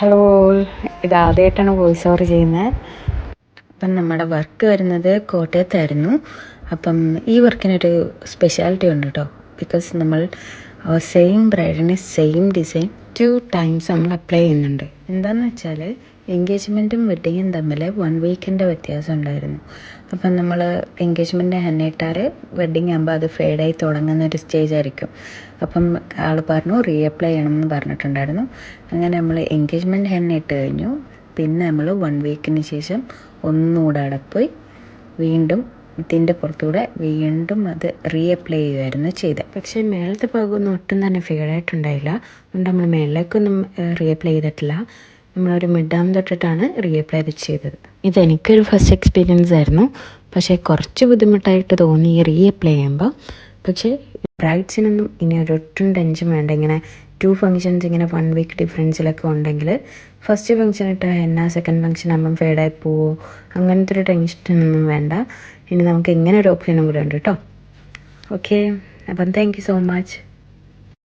Hello, ഇത് ആദ്യമായിട്ടാണ് voice over ചെയ്യുന്നത്. അപ്പം നമ്മുടെ വർക്ക് വരുന്നത് കോട്ടയത്തായിരുന്നു. അപ്പം ഈ വർക്കിനൊരു സ്പെഷ്യാലിറ്റി ഉണ്ട് കേട്ടോ. ബിക്കോസ് നമ്മൾ സെയിം ബ്രൈഡിന് സെയിം ഡിസൈൻ 2 ടൈംസ് നമ്മൾ അപ്ലൈ ചെയ്യുന്നുണ്ട്. എന്താണെന്ന് വെച്ചാൽ എൻഗേജ്മെൻറ്റും വെഡ്ഡിങ്ങും തമ്മിൽ 1 വീക്കിൻ്റെ വ്യത്യാസം ഉണ്ടായിരുന്നു. അപ്പം നമ്മൾ എൻഗേജ്മെൻറ്റ് ഹെന്നയിട്ടാൽ വെഡ്ഡിങ് ആകുമ്പോൾ അത് ഫെയ്ഡായി തുടങ്ങുന്ന ഒരു സ്റ്റേജ് ആയിരിക്കും. അപ്പം ആൾ പറഞ്ഞു റീഅപ്ലൈ ചെയ്യണമെന്ന് പറഞ്ഞിട്ടുണ്ടായിരുന്നു. അങ്ങനെ നമ്മൾ എൻഗേജ്മെൻറ്റ് ഹെന്നയിട്ട് കഴിഞ്ഞു. പിന്നെ നമ്മൾ 1 വീക്കിന് ശേഷം ഒന്നുകൂടെ അവിടെ പോയി വീണ്ടും ഇതിൻ്റെ പുറത്തൂടെ വീണ്ടും അത് റീഅപ്ലൈ ചെയ്യുമായിരുന്നു ചെയ്തത്. പക്ഷേ മേളത്തെ ഭാഗമൊന്നും ഒട്ടും തന്നെ ഫെയ്ഡായിട്ടുണ്ടായില്ല. അതുകൊണ്ട് നമ്മൾ മേളിലേക്കൊന്നും റീഅപ്ലൈ ചെയ്തിട്ടില്ല. നമ്മളൊരു മിഡാം തൊട്ടിട്ടാണ് റീഅപ്ലൈ ചെയ്തത്. ഇതെനിക്കൊരു ഫസ്റ്റ് എക്സ്പീരിയൻസ് ആയിരുന്നു. പക്ഷേ കുറച്ച് ബുദ്ധിമുട്ടായിട്ട് തോന്നി ഈ റീഅപ്ലൈ ചെയ്യുമ്പോൾ. പക്ഷേ ബ്രൈഡ്സിനൊന്നും ഇനി ഒരൊട്ടും ടെൻഷൻ വേണ്ട. ഇങ്ങനെ 2 ഫങ്ഷൻസ് ഇങ്ങനെ 1 വീക്ക് ഡിഫറൻസിലൊക്കെ ഉണ്ടെങ്കിൽ ഫസ്റ്റ് ഫംഗ്ഷൻ ഇട്ടാൽ എന്നാ സെക്കൻഡ് ഫംഗ്ഷൻ ആകുമ്പം ഫെയ്ഡായി പോവോ, അങ്ങനത്തെ ഒരു ടെൻഷനൊന്നും വേണ്ട. ഇനി നമുക്ക് ഇങ്ങനെ ഒരു ഓപ്ഷനും കൂടെ ഉണ്ട് കേട്ടോ. ഓക്കെ, അപ്പം താങ്ക് യു സോ മച്ച്.